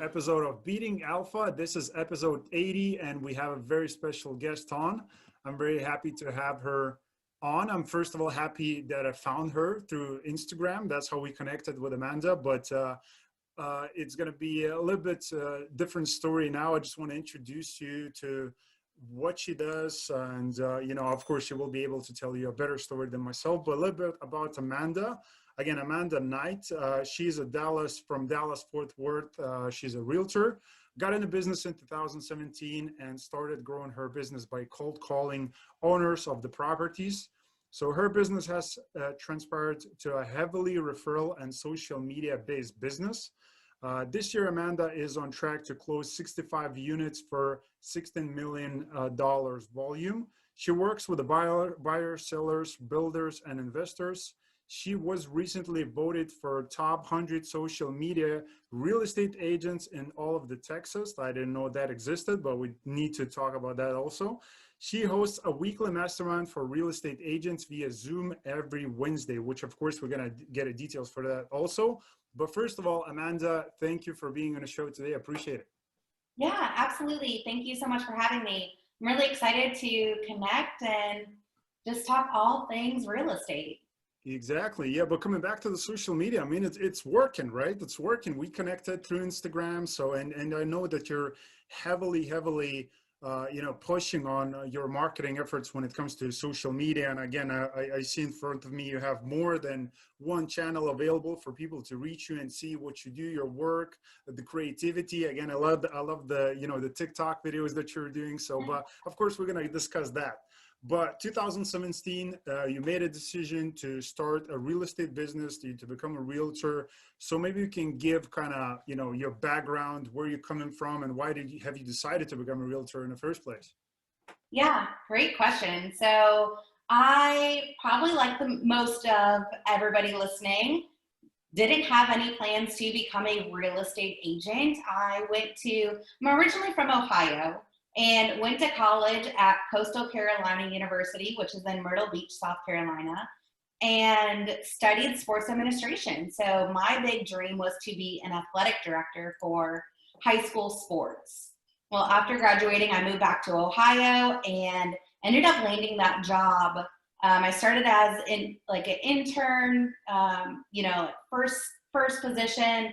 Episode of Beating Alpha. This is episode 80, and we have a very special guest on. I'm very happy to have her on. I'm first of all happy that I found her through Instagram. That's how we connected with Amanda, but it's going to be a little bit different story now. I just want to introduce you to what she does, and of course, she will be able to tell you a better story than myself. But a little bit about Amanda. Again, Amanda Knight. She's from Dallas Fort Worth. She's a realtor. Got into business in 2017 and started growing her business by cold calling owners of the properties. So her business has transpired to a heavily referral and social media based business. This year, Amanda is on track to close 65 units for $16 million volume. She works with the buyers, sellers, builders, and investors. She was recently voted for top 100 social media real estate agents in all of the Texas. I didn't know that existed, but we need to talk about that also. She hosts a weekly mastermind for real estate agents via Zoom every Wednesday, which of course we're going to get the details for that also. But first of all, Amanda, thank you for being on the show today. I appreciate it. Yeah, absolutely. Thank you so much for having me. I'm really excited to connect and just talk all things real estate. Exactly. Yeah. But coming back to the social media, I mean, it's working, right? It's working. We connected through Instagram. So, and I know that you're heavily, pushing on your marketing efforts when it comes to social media. And again, I see in front of me, you have more than one channel available for people to reach you and see what you do, your work, the creativity. Again, I love the TikTok videos that you're doing. So, but of course, we're going to discuss that. But 2017, you made a decision to start a real estate business, to become a realtor. So maybe you can give kind of, your background, where you're coming from, and why have you decided to become a realtor in the first place? Yeah, great question. So I probably, like the most of everybody listening, didn't have any plans to become a real estate agent. I'm originally from Ohio, and went to college at Coastal Carolina University, which is in Myrtle Beach, South Carolina, and studied sports administration. So my big dream was to be an athletic director for high school sports. Well, after graduating, I moved back to Ohio and ended up landing that job. I started as an intern, first position.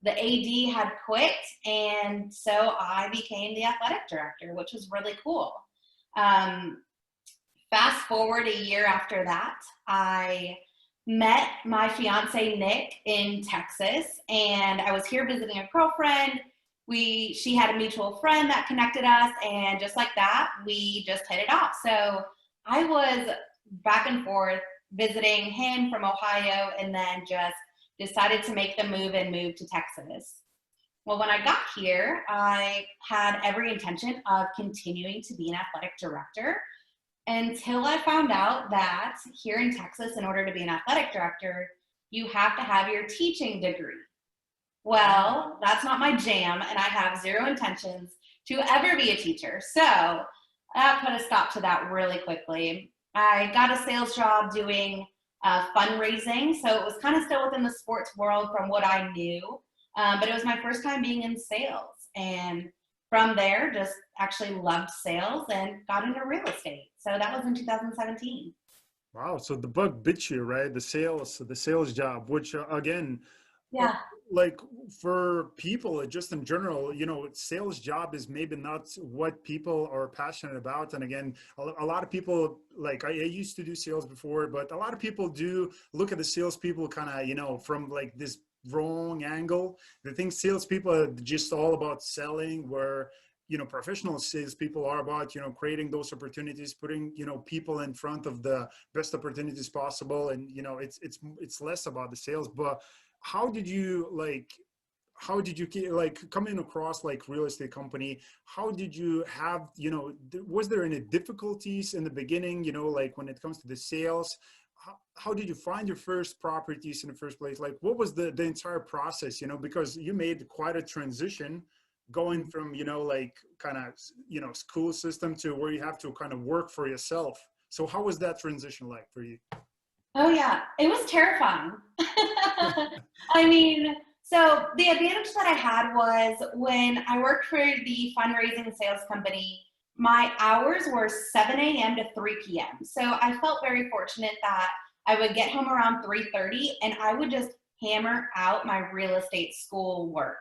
The AD had quit, and so I became the athletic director, which was really cool. Fast forward a year after that, I met my fiance, Nick, in Texas, and I was here visiting a girlfriend. She had a mutual friend that connected us, and just like that, we just hit it off. So I was back and forth visiting him from Ohio, and then just decided to make the move and move to Texas. Well, when I got here, I had every intention of continuing to be an athletic director until I found out that here in Texas, in order to be an athletic director, you have to have your teaching degree. Well, that's not my jam, and I have zero intentions to ever be a teacher. So that put a stop to that really quickly. I got a sales job doing fundraising, so it was kind of still within the sports world from what I knew, but it was my first time being in sales, and from there just actually loved sales and got into real estate. So that was in 2017. Wow. So the bug bit you, right? The sales job, which again, yeah, like for people just in general, sales job is maybe not what people are passionate about. And again, a lot of people, like I used to do sales before, but a lot of people do look at the salespeople kind of, from like this wrong angle. They think salespeople are just all about selling, where professional salespeople are about, creating those opportunities, putting, people in front of the best opportunities possible. And, it's less about the sales. But how did you coming across like real estate company? How did you have, was there any difficulties in the beginning, like when it comes to the sales? How did you find your first properties in the first place? Like, what was the entire process, because you made quite a transition going from, school system to where you have to kind of work for yourself. So how was that transition like for you? Oh yeah, it was terrifying. I mean, So the advantage that I had was when I worked for the fundraising sales company, my hours were 7 a.m. to 3 p.m. So I felt very fortunate that I would get home around 3:30 and I would just hammer out my real estate school work.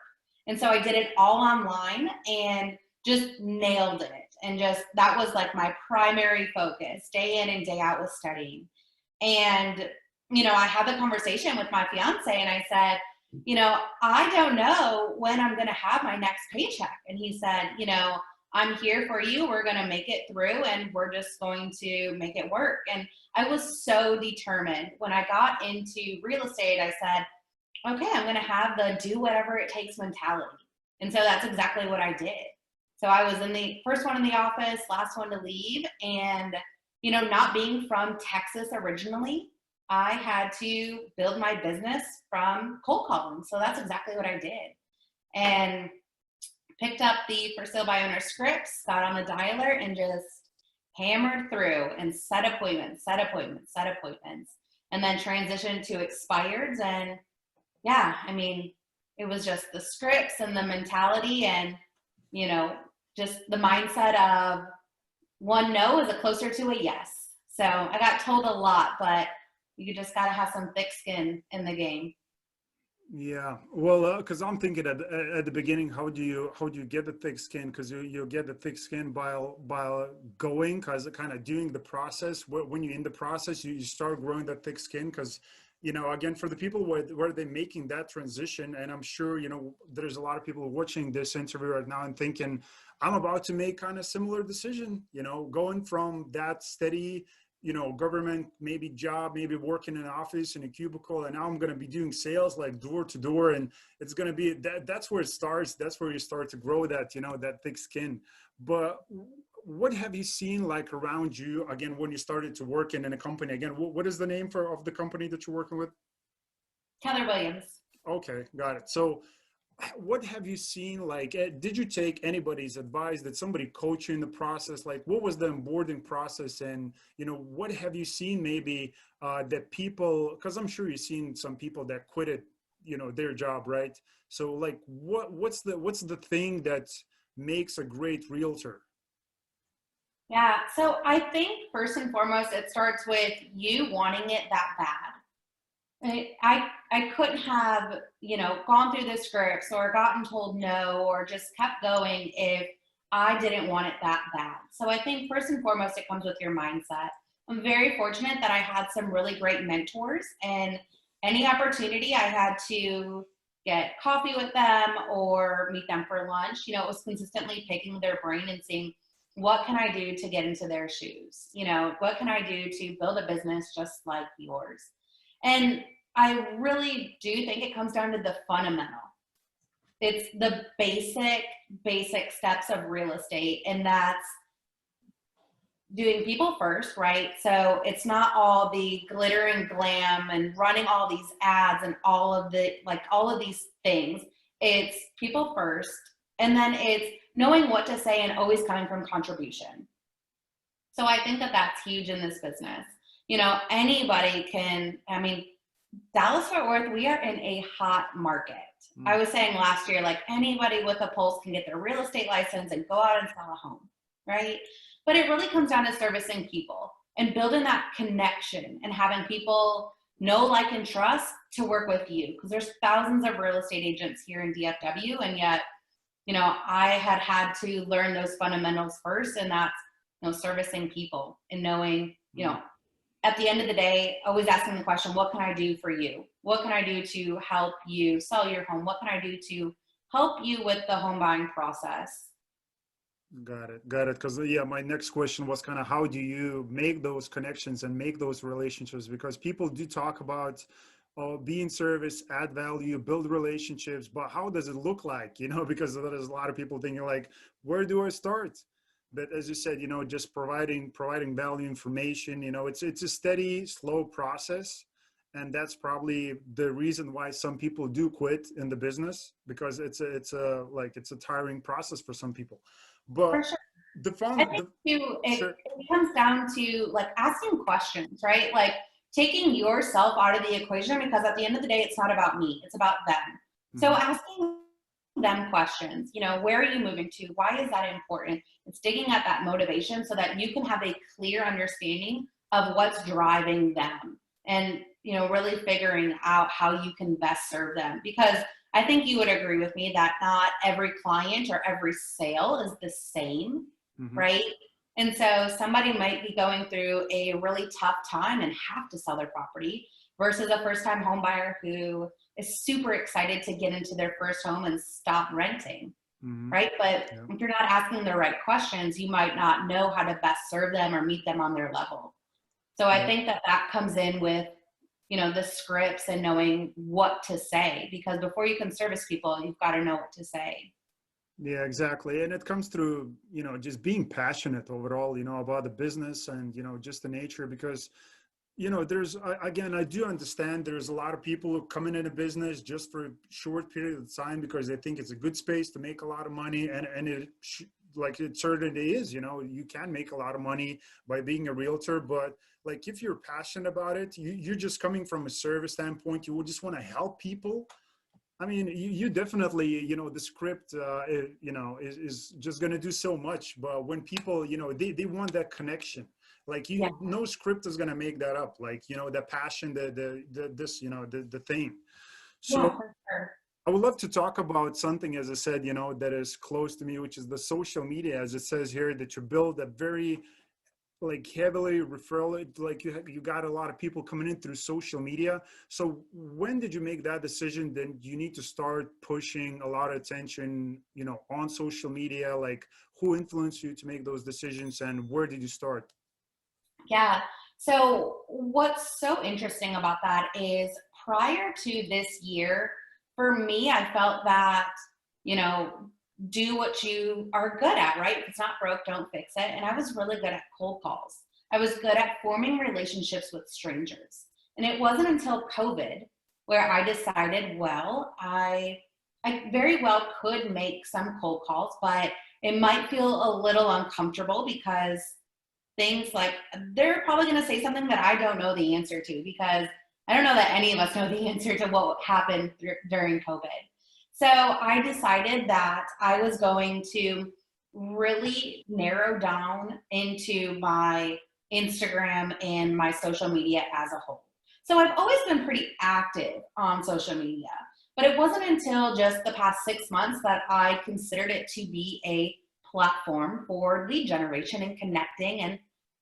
And so I did it all online and just nailed it. And just that was like my primary focus, day in and day out was studying. And, I had the conversation with my fiance and I said, I don't know when I'm going to have my next paycheck. And he said, I'm here for you. We're going to make it through and we're just going to make it work. And I was so determined. When I got into real estate, I said, okay, I'm going to have the do whatever it takes mentality. And so that's exactly what I did. So I was in the first one in the office, last one to leave. And, not being from Texas originally, I had to build my business from cold calling. So that's exactly what I did. And picked up the for sale by owner scripts, got on the dialer and just hammered through and set appointments, and then transitioned to expireds. And yeah, it was just the scripts and the mentality and, just the mindset of one no is a closer to a yes. So I got told a lot, but you just got to have some thick skin in the game. Yeah, well, because I'm thinking at the beginning, how do you get the thick skin? Because you get the thick skin by going, because kind of doing the process. When you're in the process, you start growing that thick skin. Because again, for the people where they're making that transition, and I'm sure there's a lot of people watching this interview right now and thinking, I'm about to make kind of similar decision. Going from that steady government, maybe job, maybe working in an office in a cubicle, and now I'm going to be doing sales like door to door, and it's going to be that's where it starts. That's where you start to grow that, that thick skin. But what have you seen like around you, again, when you started to work in a company? Again, what is the name of the company that you're working with? Keller Williams. Okay, got it. So what have you seen? Like, did you take anybody's advice? Did somebody coach you in the process? Like, what was the onboarding process? And, what have you seen maybe that people, because I'm sure you've seen some people that quitted, their job, right? So like, what's the thing that makes a great realtor? Yeah. So I think first and foremost, it starts with you wanting it that bad. I couldn't have, gone through the scripts or gotten told no or just kept going if I didn't want it that bad. So I think first and foremost, it comes with your mindset. I'm very fortunate that I had some really great mentors, and any opportunity I had to get coffee with them or meet them for lunch, it was consistently picking their brain and seeing what can I do to get into their shoes? What can I do to build a business just like yours? And I really do think it comes down to the fundamental. It's the basic steps of real estate, and that's doing people first, right? So it's not all the glitter and glam and running all these ads and all of these things. It's people first, and then it's knowing what to say and always coming from contribution. So I think that that's huge in this business. Anybody can, Dallas-Fort Worth, we are in a hot market. I was saying last year, like anybody with a pulse can get their real estate license and go out and sell a home, right? But it really comes down to servicing people and building that connection and having people know, like, and trust to work with you. Because there's thousands of real estate agents here in DFW, and yet, I had to learn those fundamentals first, and that's, servicing people and knowing, at the end of the day, always asking the question, what can I do for you? What can I do to help you sell your home? What can I do to help you with the home buying process? Got it. Because my next question was kind of how do you make those connections and make those relationships? Because people do talk about be in service, add value, build relationships, but how does it look like? Because there's a lot of people thinking like, where do I start? But as you said, just providing value information, it's a steady, slow process. And that's probably the reason why some people do quit in the business, because it's a tiring process for some people. But for sure. the fun, I think too, it comes down to like asking questions, right? Like taking yourself out of the equation, because at the end of the day, it's not about me, it's about them. So Hmm. asking them questions, where are you moving to? Why is that important? It's digging at that motivation so that you can have a clear understanding of what's driving them and, really figuring out how you can best serve them. Because I think you would agree with me that not every client or every sale is the same, Hmm. right? And so somebody might be going through a really tough time and have to sell their property versus a first time home buyer who is super excited to get into their first home and stop renting, Hmm. right? But Yeah. if you're not asking the right questions, you might not know how to best serve them or meet them on their level. So I Yeah. think that comes in with, the scripts and knowing what to say, because before you can service people, you've got to know what to say. Yeah, exactly. And it comes through, just being passionate overall, about the business and, just the nature because, again, I do understand there's a lot of people who come in a business just for a short period of time because they think it's a good space to make a lot of money. And like it certainly is, you can make a lot of money by being a realtor, but like if you're passionate about it, you're just coming from a service standpoint, you would just want to help people. I mean, you definitely, the script, is just going to do so much. But when people, they want that connection. Like Yeah. no script is going to make that up. Like, the passion, this, the thing. Yeah, So for sure. I would love to talk about something, as I said, that is close to me, which is the social media, as it says here, that you build a very like heavily referral, like you got a lot of people coming in through social media. So when did you make that decision? Then you need to start pushing a lot of attention, on social media. Like who influenced you to make those decisions, and where did you start? Yeah. So what's so interesting about that is prior to this year, for me, I felt that, you know, do what you are good at, right? If it's not broke, don't fix it. And I was really good at cold calls. I was good at forming relationships with strangers. And it wasn't until COVID where I decided, well, I very well could make some cold calls, but it might feel a little uncomfortable because things like they're probably going to say something that I don't know the answer to, because I don't know that any of us know the answer to what happened during COVID. So I decided that I was going to really narrow down into my Instagram and my social media as a whole. So I've always been pretty active on social media, but it wasn't until just the past 6 months that I considered it to be a platform for lead generation and connecting and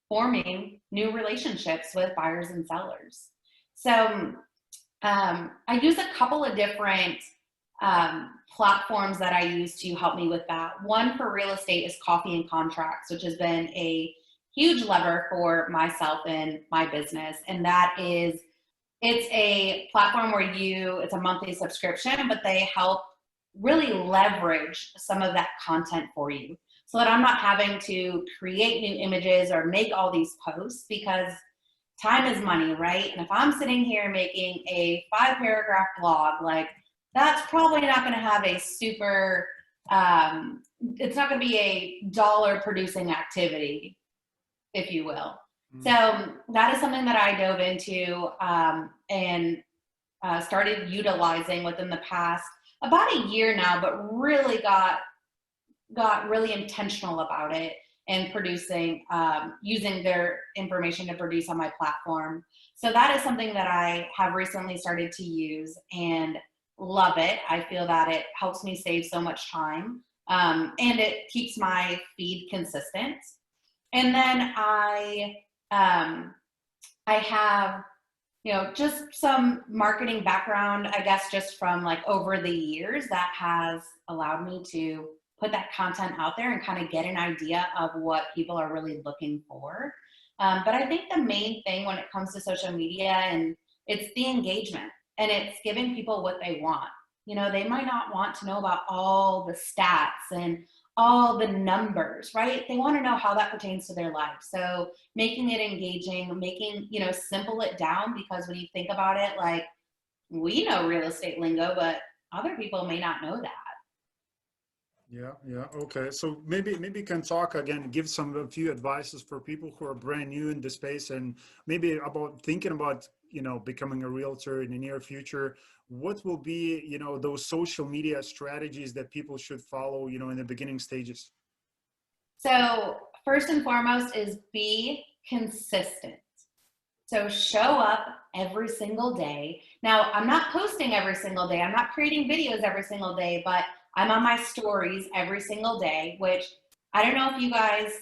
forming new relationships with buyers and sellers. So I use a couple of different platforms that I use to help me with that. One for real estate is Coffee and Contracts, which has been a huge lever for myself and my business. And that is, it's a platform where it's a monthly subscription, but they help really leverage some of that content for you so that I'm not having to create new images or make all these posts, because time is money, right? And if I'm sitting here making a 5-paragraph blog, like that's probably not going to have a super, it's not going to be a dollar producing activity, if you will. So Mm. that is something that I dove into and started utilizing within the past about a year now, but really got really intentional about it and producing, using their information to produce on my platform. So that is something that I have recently started to use and love it. I feel that it helps me save so much time, and it keeps my feed consistent. And then I have, just some marketing background, I guess, just from like over the years that has allowed me to put that content out there and kind of get an idea of what people are really looking for. But I think the main thing when it comes to social media, and it's the engagement, and it's giving people what they want. They might not want to know about all the stats and all the numbers, right? They want to know how that pertains to their life. So making it engaging, making, simple it down, because when you think about it, like we know real estate lingo, but other people may not know that. Yeah, yeah. Okay. So maybe you can talk again, give a few advices for people who are brand new in the space and maybe about thinking about, becoming a realtor in the near future. what will be, you know, those social media strategies that people should follow, you know, in the beginning stages? So first and foremost is be consistent. So show up every single day. Now, I'm not posting every single day. I'm not creating videos every single day, but I'm on my stories every single day, which I don't know if you guys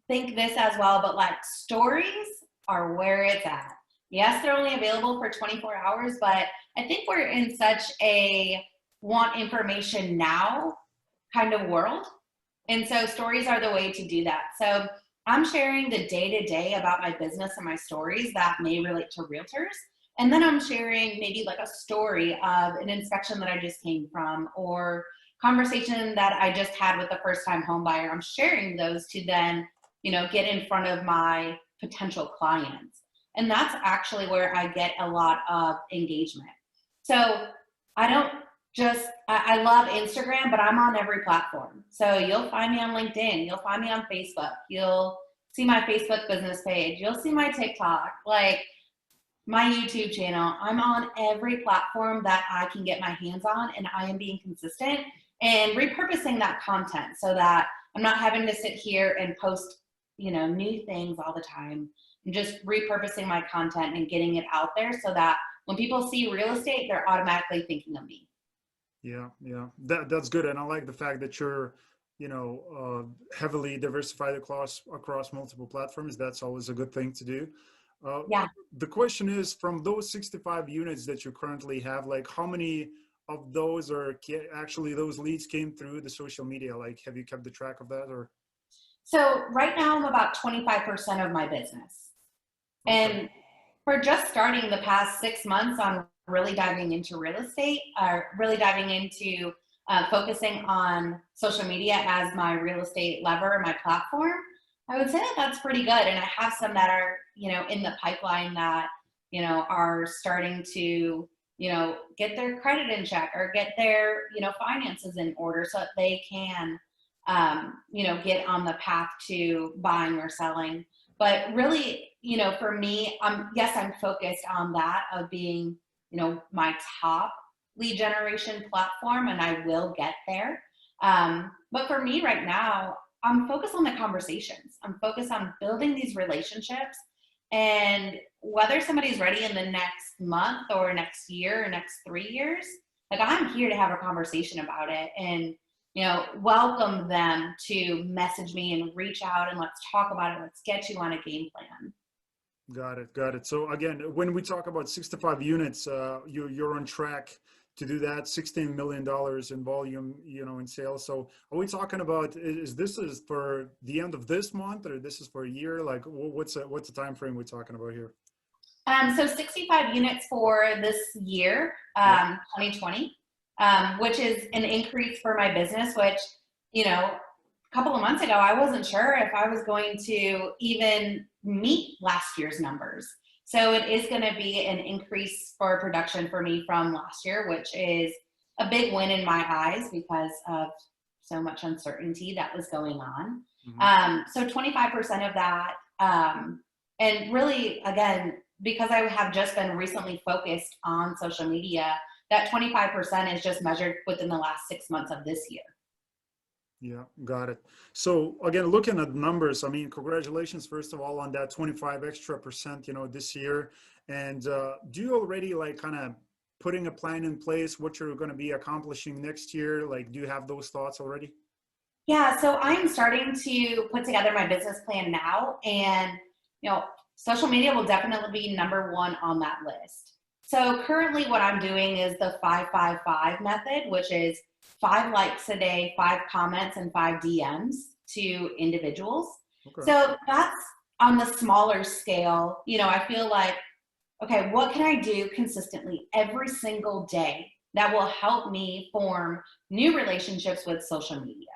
think this as well, but like stories are where it's at. Yes, they're only available for 24 hours, but I think we're in such a want information now kind of world. And so stories are the way to do that. So I'm sharing the day-to-day about my business and my stories that may relate to realtors. And then I'm sharing maybe like a story of an inspection that I just came from, or conversation that I just had with a first-time home buyer. I'm sharing those to then, you know, get in front of my potential clients. And that's actually where I get a lot of engagement. So I don't just, I love Instagram, but I'm on every platform. So you'll find me on LinkedIn. You'll find me on Facebook. You'll see my Facebook business page. You'll see my TikTok, like my YouTube channel. I'm on every platform that I can get my hands on, and I am being consistent and repurposing that content so that I'm not having to sit here and post, you know, new things all the time. I'm just repurposing my content and getting it out there so that when people see real estate, they're automatically thinking of me. Yeah, yeah, that's good, and I like the fact that you're, you know, heavily diversified across multiple platforms. That's always a good thing to do. Uh, Yeah. the question is, from those 65 units that you currently have, like how many of those are actually those leads came through the social media? Like, have you kept the track of that, or? So right now I'm about 25% of my business. Okay. And for just starting the past 6 months on really diving into real estate, or really diving into focusing on social media as my real estate lever, my platform, I would say that that's pretty good. And I have some that are, you know, in the pipeline that, you know, are starting to, you know, get their credit in check or get their, you know, finances in order so that they can, you know, get on the path to buying or selling. But really, you know, for me, yes, I'm focused on that of being, you know, my top lead generation platform, and I will get there. But for me right now, I'm focused on the conversations. I'm focused on building these relationships, and whether somebody's ready in the next month or next year or next 3 years, like I'm here to have a conversation about it and, you know, welcome them to message me and reach out and let's talk about it. Let's get you on a game plan. Got it. Got it. So again, when we talk about 65 units, you're on track to do that. $16 million in volume, you know, in sales. So are we talking about, is this is for the end of this month, or this is for a year? Like what's the time frame we're talking about here? So 65 units for this year, Yeah. 2020, which is an increase for my business, which, you know, a couple of months ago, I wasn't sure if I was going to even meet last year's numbers. So it is going to be an increase for production for me from last year, which is a big win in my eyes because of so much uncertainty that was going on. So 25% of that, and really, again, because I have just been recently focused on social media, that 25% is just measured within the last 6 months of this year. Yeah, got it. So again, looking at numbers, I mean, congratulations, first of all, on that 25 extra percent, you know, this year. And do you already like kind of putting a plan in place, what you're going to be accomplishing next year? Like, do you have those thoughts already? Yeah, so I'm starting to put together my business plan now, and, you know, social media will definitely be number one on that list. So currently what I'm doing is the 5-5-5 method, which is 5 likes a day, 5 comments, and 5 DMs to individuals. Okay. So that's on the smaller scale. You know, I feel like, okay, what can I do consistently every single day that will help me form new relationships with social media?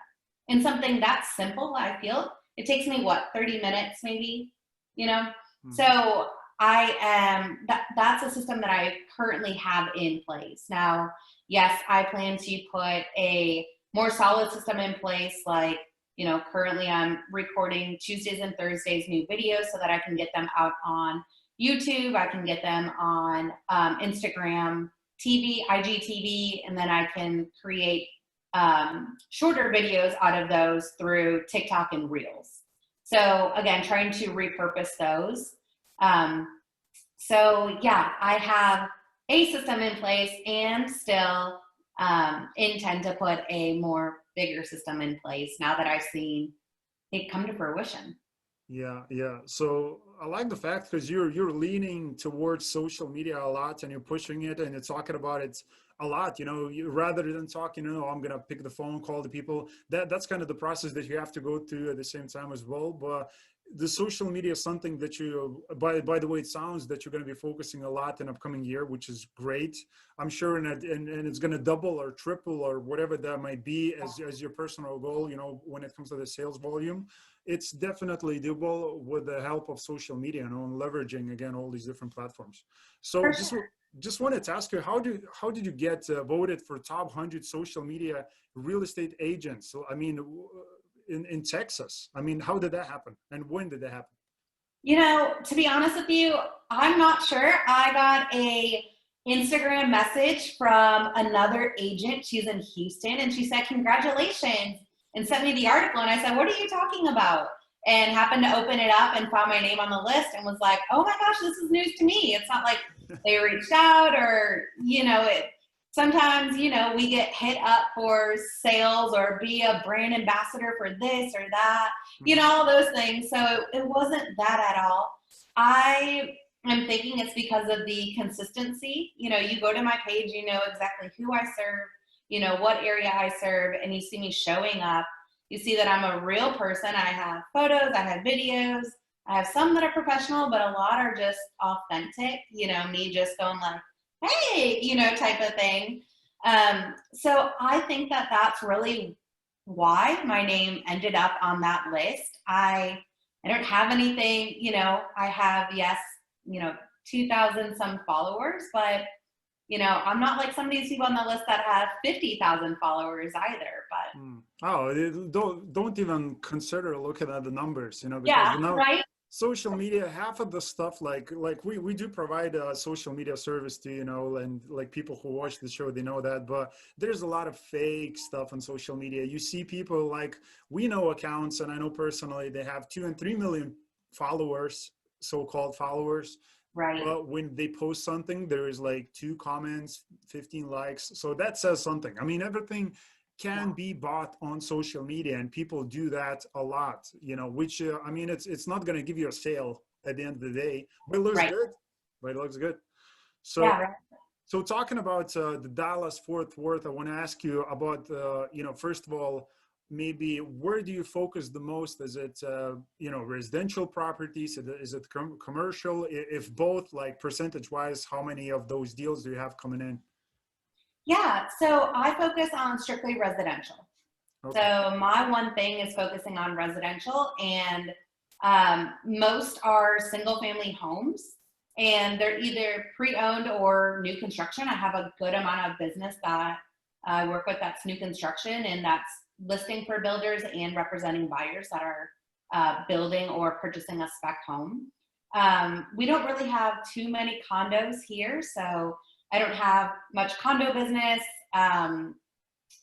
And something that's simple, I feel, it takes me, what, 30 minutes maybe, you know? So that's a system that I currently have in place. Now, yes, I plan to put a more solid system in place. Like, you know, currently I'm recording Tuesdays and Thursdays new videos so that I can get them out on YouTube. I can get them on Instagram, TV, IGTV, and then I can create shorter videos out of those through TikTok and Reels. So again, trying to repurpose those. So yeah, I have a system in place and still intend to put a more bigger system in place now that I've seen it come to fruition. Yeah, yeah. So I like the fact because you're leaning towards social media a lot and you're pushing it and you're talking about it a lot. Rather than talking, I'm gonna pick the phone, call the people. That's kind of the process that you have to go through at the same time as well. But the social media is something that you, by the way, it sounds that you're going to be focusing a lot in upcoming year, which is great. I'm sure, and it's going to double or triple or whatever that might be as your personal goal. When it comes to the sales volume, it's definitely doable with the help of social media, and leveraging again all these different platforms. So For sure. just wanted to ask you, how did you get voted for top 100 social media real estate agents? So I mean, in Texas. I mean, how did that happen? And when did that happen? To be honest with you, I'm not sure. I got a Instagram message from another agent. She's in Houston, and she said, "Congratulations," and sent me the article. And I said, "What are you talking about?" And happened to open it up and found my name on the list and was like, "Oh my gosh, this is news to me." It's not like they reached out or, sometimes, we get hit up for sales or be a brand ambassador for this or that, all those things. So it wasn't that at all. I am thinking it's because of the consistency. You go to my page, you know exactly who I serve, what area I serve, and you see me showing up. You see that I'm a real person. I have photos, I have videos. I have some that are professional, but a lot are just authentic, me just going like, "Hey," type of thing. So I think that that's really why my name ended up on that list. I don't have anything, I have, yes, 2,000 some followers, but I'm not like some of these people on the list that have 50,000 followers either, but. Oh, don't even consider looking at the numbers, because Yeah, right. social media, half of the stuff, like we do provide a social media service to, and like people who watch the show, they know that, but there's a lot of fake stuff on social media. You see people, like, we know accounts, and I know personally, they have 2 and 3 million followers, so-called followers. Right. But when they post something, there is like 2 comments, 15 likes. So that says something. I mean, everything can be bought on social media, and people do that a lot, which I mean, it's not going to give you a sale at the end of the day, but it looks Right. good. But it looks good. So Yeah, right. so talking about the Dallas Fort Worth, I want to ask you about first of all, maybe where do you focus the most? Is it residential properties? Is it commercial? If both, like percentage wise, how many of those deals do you have coming in? Yeah, so I focus on strictly residential. Okay. So my one thing is focusing on residential, and most are single family homes, and they're either pre-owned or new construction. I have a good amount of business that I work with that's new construction, and that's listing for builders and representing buyers that are building or purchasing a spec home. We don't really have too many condos here, so I don't have much condo business.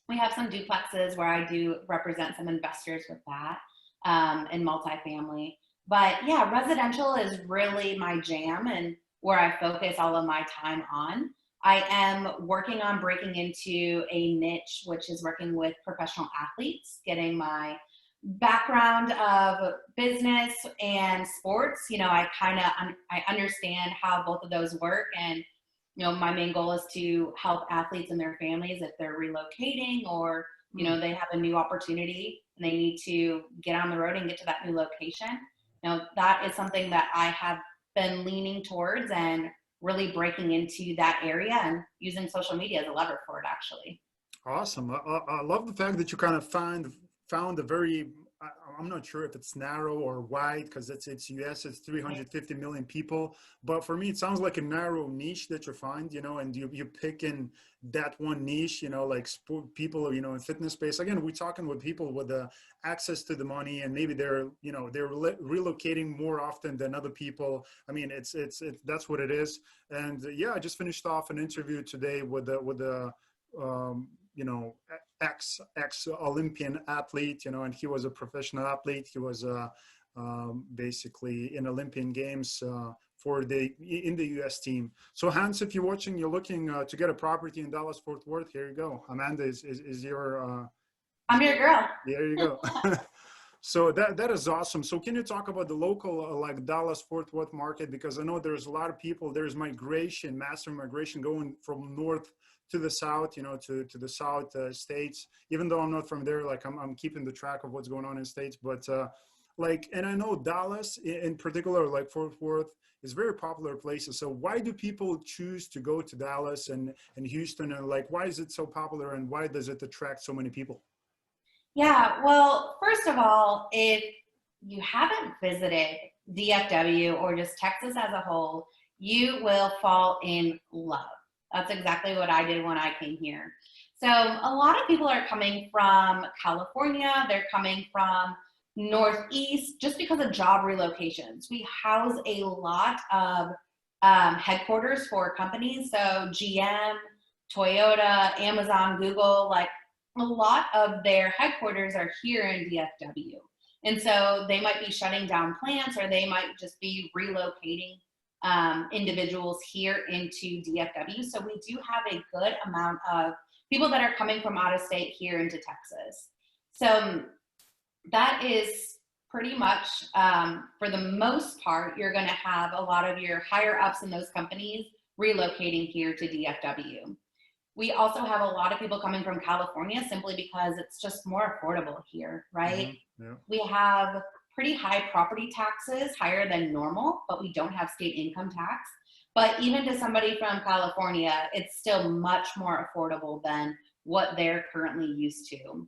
We have some duplexes where I do represent some investors with that, in multifamily. But yeah, residential is really my jam and where I focus all of my time on. I am working on breaking into a niche, which is working with professional athletes, getting my background of business and sports. I understand how both of those work, and my main goal is to help athletes and their families if they're relocating or, they have a new opportunity and they need to get on the road and get to that new location. That is something that I have been leaning towards and really breaking into that area and using social media as a lever for it, actually. Awesome. I love the fact that you kind of found a very, I'm not sure if it's narrow or wide because it's US, it's 350 million people. But for me, it sounds like a narrow niche that you find, and you pick in that one niche, like people, in fitness space. Again, we're talking with people with access to the money, and maybe they're relocating more often than other people. I mean, it's that's what it is. And yeah, I just finished off an interview today with a ex Olympian athlete, and he was a professional athlete. He was basically in Olympian Games in the U.S. team. So Hans, if you're watching, you're looking to get a property in Dallas Fort Worth. Here you go. Amanda is your. I'm your girl. There you go. So that is awesome. So can you talk about the local like Dallas Fort Worth market? Because I know there's a lot of people, there's migration, massive migration going from north to the south, to the south states. Even though I'm not from there, like I'm keeping the track of what's going on in states. But and I know Dallas in particular, like Fort Worth, is very popular places. So why do people choose to go to Dallas and Houston, and like why is it so popular, and why does it attract so many people? Yeah, well, first of all, if you haven't visited DFW or just Texas as a whole, you will fall in love. That's exactly what I did when I came here. So a lot of people are coming from California, they're coming from Northeast just because of job relocations. We house a lot of headquarters for companies, so GM, Toyota, Amazon, Google, like a lot of their headquarters are here in DFW. And so they might be shutting down plants, or they might just be relocating individuals here into DFW. So we do have a good amount of people that are coming from out of state here into Texas. So that is pretty much, for the most part, you're going to have a lot of your higher ups in those companies relocating here to DFW. We also have a lot of people coming from California simply because it's just more affordable here, right? Mm-hmm. Yeah. We have pretty high property taxes, higher than normal, but we don't have state income tax. But even to somebody from California, it's still much more affordable than what they're currently used to.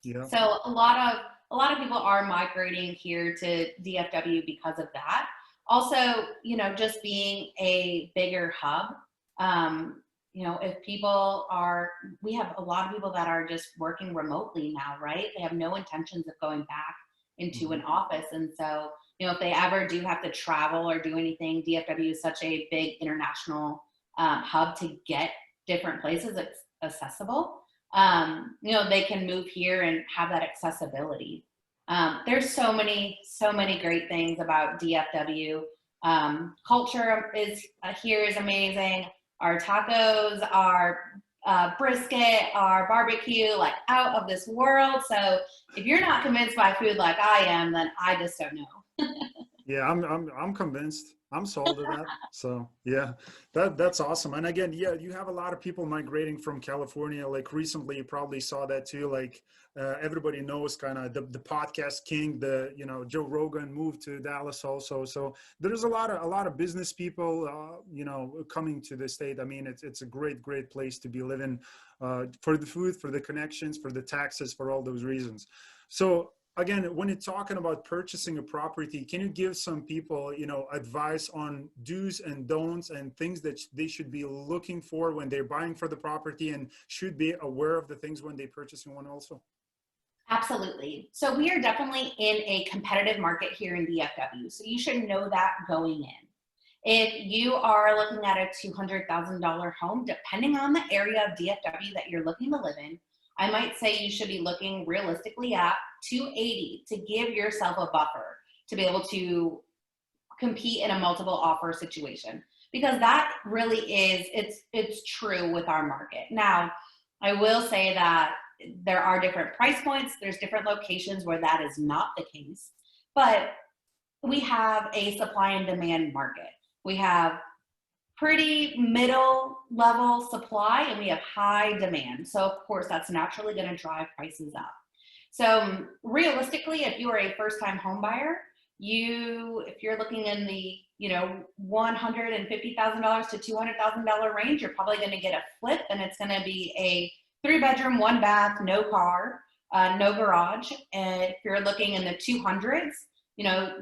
Yeah. So a lot of people are migrating here to DFW because of that. Also, just being a bigger hub. If people we have a lot of people that are just working remotely now, right? They have no intentions of going back into an office. And so, if they ever do have to travel or do anything, DFW is such a big international hub to get different places accessible. They can move here and have that accessibility. There's so many great things about DFW. Culture here is amazing. Our tacos, our brisket, our barbecue, like out of this world. So if you're not convinced by food like I am, then I just don't know. Yeah, I'm convinced. I'm sold on that. So yeah, that's awesome. And again, yeah, you have a lot of people migrating from California. Like recently, you probably saw that too. Like everybody knows kind of the podcast king, Joe Rogan moved to Dallas also. So there's a lot of business people, coming to the state. I mean, it's a great place to be living, for the food, for the connections, for the taxes, for all those reasons. So again, when you're talking about purchasing a property, can you give some people, advice on do's and don'ts and things that they should be looking for when they're buying for the property, and should be aware of the things when they're purchasing one also? Absolutely. So we are definitely in a competitive market here in DFW. So you should know that going in. If you are looking at a $200,000 home, depending on the area of DFW that you're looking to live in, I might say you should be looking realistically at 280 to give yourself a buffer to be able to compete in a multiple offer situation, because that really is, it's true with our market. Now, I will say that there are different price points. There's different locations where that is not the case, but we have a supply and demand market. We have pretty middle level supply and we have high demand. So of course that's naturally going to drive prices up. So realistically, if you are a first time home buyer, if you're looking in the $150,000 to $200,000 range, you're probably going to get a flip, and it's going to be a 3-bedroom, 1 bath, no car. no garage. And if you're looking in the 200s,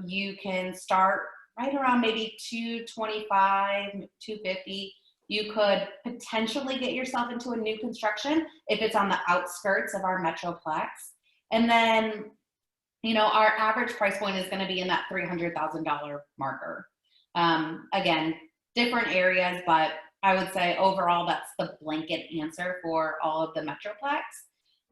you can start right around maybe 225, 250. You could potentially get yourself into a new construction if it's on the outskirts of our metroplex. And then, our average price point is going to be in that $300,000 marker. Again, different areas, but I would say overall that's the blanket answer for all of the metroplex.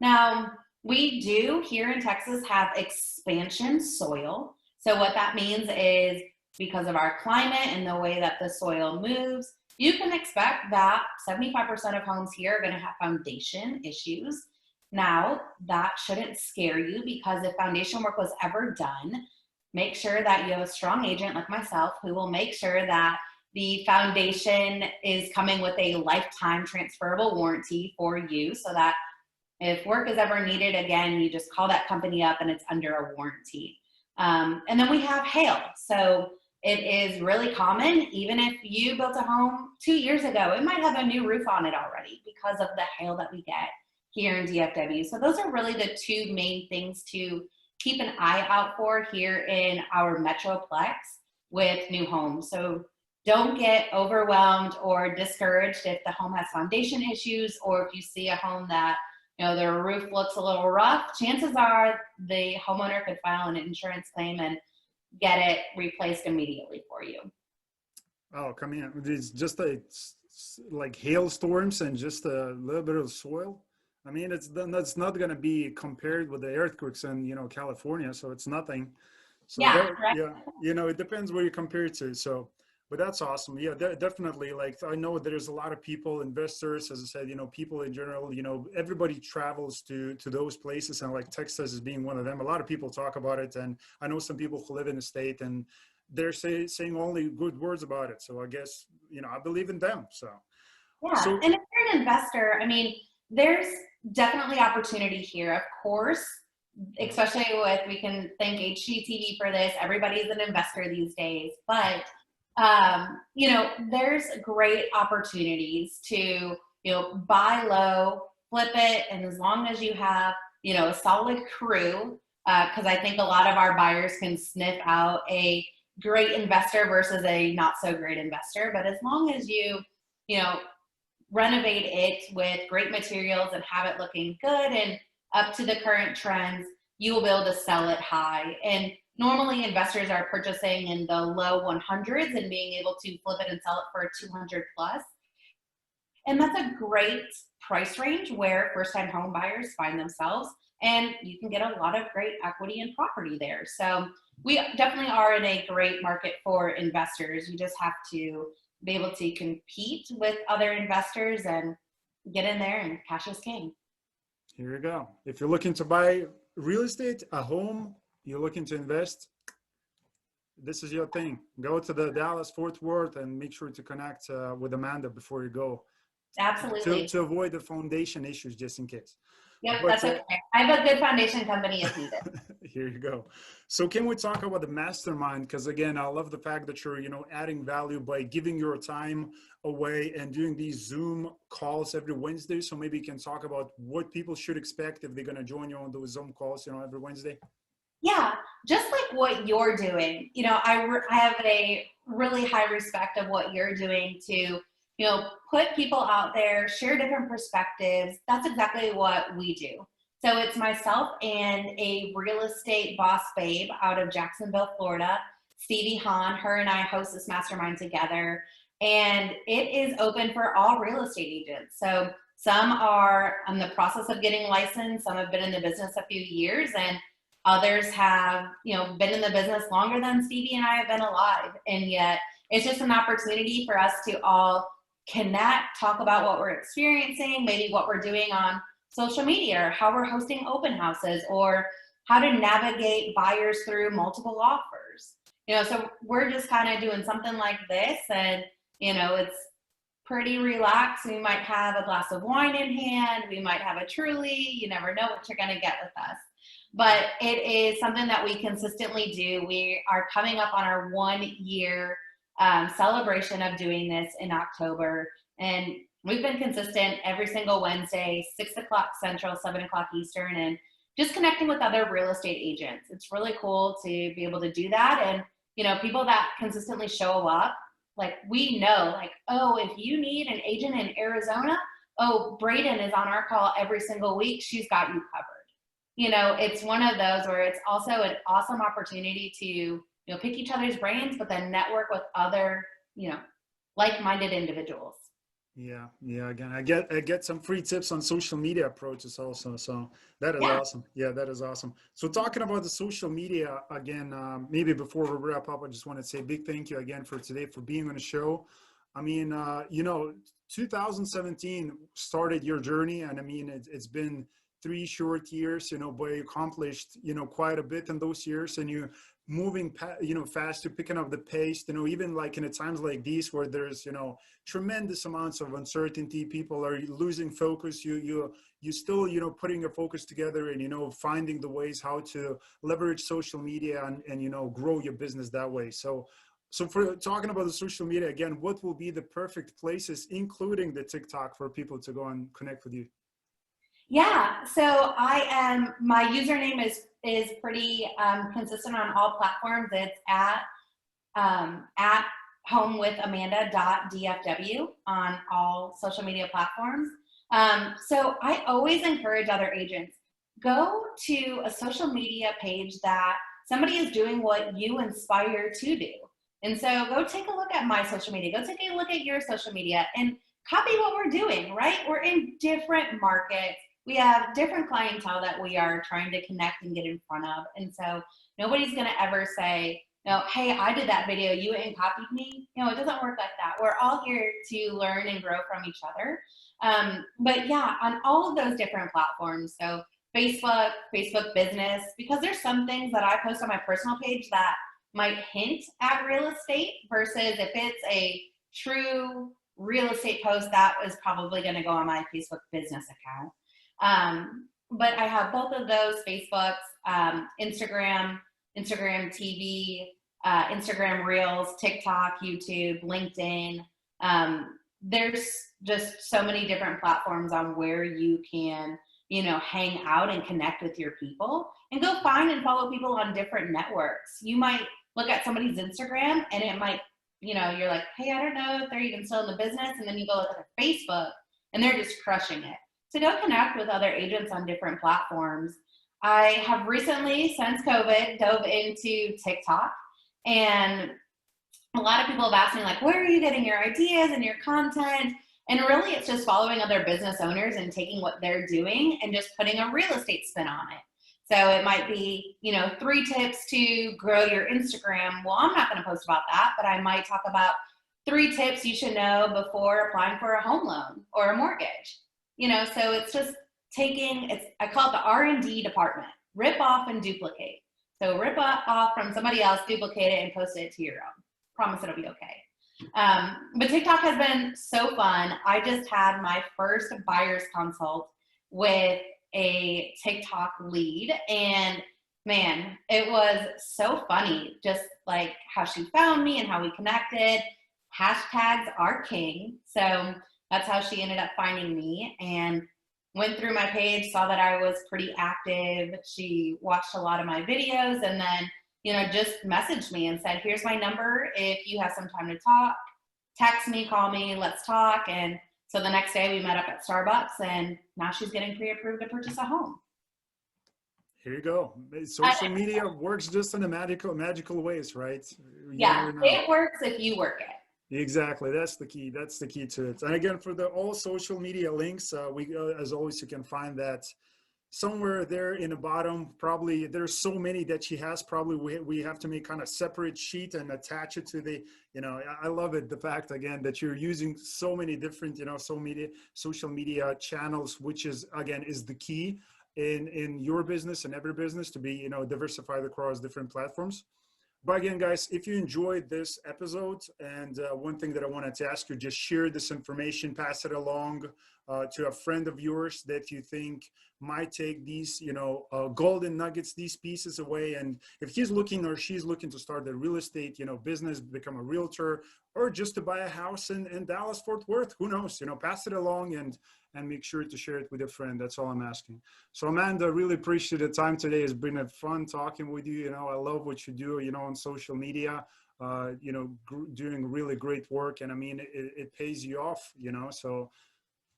Now, we do here in Texas have expansion soil. So what that means is because of our climate and the way that the soil moves, you can expect that 75% of homes here are going to have foundation issues. Now, that shouldn't scare you, because if foundation work was ever done, make sure that you have a strong agent like myself who will make sure that the foundation is coming with a lifetime transferable warranty for you, so that if work is ever needed again, you just call that company up and it's under a warranty. And then we have hail. So it is really common, even if you built a home 2 years ago, it might have a new roof on it already because of the hail that we get here in DFW. So those are really the two main things to keep an eye out for here in our metroplex with new homes. So don't get overwhelmed or discouraged if the home has foundation issues, or if you see a home that their roof looks a little rough. Chances are the homeowner could file an insurance claim and get it replaced immediately for you. Oh, come in. It's just like hailstorms and just a little bit of soil. I mean, that's not going to be compared with the earthquakes in California, so it's nothing. So Yeah, right. Yeah, it depends where you compare it to. So, but that's awesome. Yeah, definitely. Like, I know there's a lot of people, investors, as I said, people in general. Everybody travels to those places, and like Texas is being one of them. A lot of people talk about it, and I know some people who live in the state, and they're saying only good words about it. So I guess I believe in them. So yeah, and if you're an investor, I mean, there's definitely opportunity here, of course, especially with, we can thank HGTV for this. Everybody's an investor these days, but there's great opportunities to, buy low, flip it. And as long as you have, a solid crew, because I think a lot of our buyers can sniff out a great investor versus a not so great investor. But as long as you renovate it with great materials and have it looking good and up to the current trends, you will be able to sell it high. And normally investors are purchasing in the low 100s and being able to flip it and sell it for 200 plus. And that's a great price range where first-time home buyers find themselves, and you can get a lot of great equity and property there. So we definitely are in a great market for investors. You just have to be able to compete with other investors and get in there, and cash is king. Here you go. If you're looking to buy real estate, a home, you're looking to invest, this is your thing. Go to the Dallas-Fort Worth and make sure to connect with Amanda before you go. Absolutely. To avoid the foundation issues, just in case. Yep, that's okay. I have a good foundation company if needed. Here you go. So can we talk about the mastermind? Because again, I love the fact that you're, adding value by giving your time away and doing these Zoom calls every Wednesday. So maybe you can talk about what people should expect if they're going to join you on those Zoom calls, every Wednesday. Yeah, just like what you're doing. I have a really high respect of what you're doing to, put people out there, share different perspectives. That's exactly what we do. So it's myself and a real estate boss babe out of Jacksonville, Florida, Stevie Hahn. Her and I host this mastermind together, and it is open for all real estate agents. So some are in the process of getting licensed, some have been in the business a few years, and others have, been in the business longer than Stevie and I have been alive. And yet it's just an opportunity for us to all connect, talk about what we're experiencing, maybe what we're doing on social media, or how we're hosting open houses, or how to navigate buyers through multiple offers. So we're just kind of doing something like this, and, it's pretty relaxed. We might have a glass of wine in hand. We might have a Truly. You never know what you're going to get with us. But it is something that we consistently do. We are coming up on our 1 year celebration of doing this in October. And we've been consistent every single Wednesday, 6 o'clock Central, 7 o'clock Eastern. And just connecting with other real estate agents. It's really cool to be able to do that. And, you know, people that consistently show up, like we know, like, oh, if you need an agent in Arizona, oh, Braden is on our call every single week. She's got you covered. You know, it's one of those where it's also an awesome opportunity to, you know, pick each other's brains, but then network with other, you know, like-minded individuals. Yeah, yeah. Again, I get some free tips on social media approaches also. So that is Yeah. awesome. Yeah, that is awesome. So talking about the social media again, maybe before we wrap up, I just want to say a big thank you again for today for being on the show. I mean, you know, 2017 started your journey, and I mean, it's been 3 short years, you know, but you accomplished, you know, quite a bit in those years, and you moving, you know, faster, picking up the pace, you know, even like in a times like these where there's, you know, tremendous amounts of uncertainty, people are losing focus, you still, you know, putting your focus together and, you know, finding the ways how to leverage social media and you know, grow your business that way. So for talking about the social media again, what will be the perfect places, including the TikTok, for people to go and connect with you? Yeah, so my username is pretty consistent on all platforms. It's at homewithamanda.dfw on all social media platforms. So I always encourage other agents, go to a social media page that somebody is doing what you inspire to do. And so go take a look at my social media, go take a look at your social media and copy what we're doing, right? We're in different markets. We have different clientele that we are trying to connect and get in front of. And so nobody's going to ever say, no, hey, I did that video, you went and copied me. You know, it doesn't work like that. We're all here to learn and grow from each other. But yeah, on all of those different platforms. So Facebook business, because there's some things that I post on my personal page that might hint at real estate versus if it's a true real estate post, that is probably going to go on my Facebook business account. But I have both of those, Facebooks, Instagram TV, Instagram Reels, TikTok, YouTube, LinkedIn. There's just so many different platforms on where you can, you know, hang out and connect with your people and go find and follow people on different networks. You might look at somebody's Instagram and it might, you know, you're like, hey, I don't know if they're even still in the business. And then you go look at their Facebook and they're just crushing it. So go connect with other agents on different platforms. I have recently, since COVID, dove into TikTok, and a lot of people have asked me, like, where are you getting your ideas and your content? And really, it's just following other business owners and taking what they're doing and just putting a real estate spin on it. So it might be, you know, 3 tips to grow your Instagram. Well, I'm not going to post about that, but I might talk about 3 tips you should know before applying for a home loan or a mortgage. You know, so it's just I call it the R&D department, rip off and duplicate. So rip off from somebody else, duplicate it, and post it to your own. Promise it'll be okay. But TikTok has been so fun. I just had my first buyer's consult with a TikTok lead, and man, it was so funny, just like how she found me and how we connected. Hashtags are king. So that's how she ended up finding me, and went through my page, saw that I was pretty active. She watched a lot of my videos, and then, you know, just messaged me and said, here's my number. If you have some time to talk, text me, call me, let's talk. And so the next day we met up at Starbucks, and now she's getting pre-approved to purchase a home. Here you go. Social media works just in the magical ways, right? Yeah, it works if you work it. Exactly. That's the key. That's the key to it. And again, for the all social media links, as always, you can find that somewhere there in the bottom. Probably there's so many that she has. Probably we have to make kind of separate sheet and attach it to the, you know, I love it. The fact again that you're using so many different, you know, social media channels, which is again is the key in your business and every business to be, you know, diversified across different platforms. But again, guys, if you enjoyed this episode, and one thing that I wanted to ask you, just share this information, pass it along, to a friend of yours that you think might take these, golden nuggets, these pieces away. And if he's looking or she's looking to start a real estate, business, become a realtor, or just to buy a house in Dallas, Fort Worth, who knows, pass it along and make sure to share it with a friend. That's all I'm asking. So Amanda, really appreciate the time today. It's been a fun talking with you. I love what you do, on social media, doing really great work. And I mean, it pays you off, so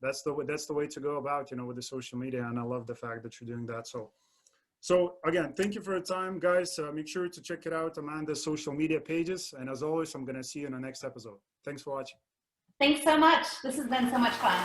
that's the way to go about, with the social media. And I love the fact that you're doing that. So again, thank you for your time, guys. Make sure to check it out, Amanda's social media pages. And as always, I'm going to see you in the next episode. Thanks for watching. Thanks so much. This has been so much fun.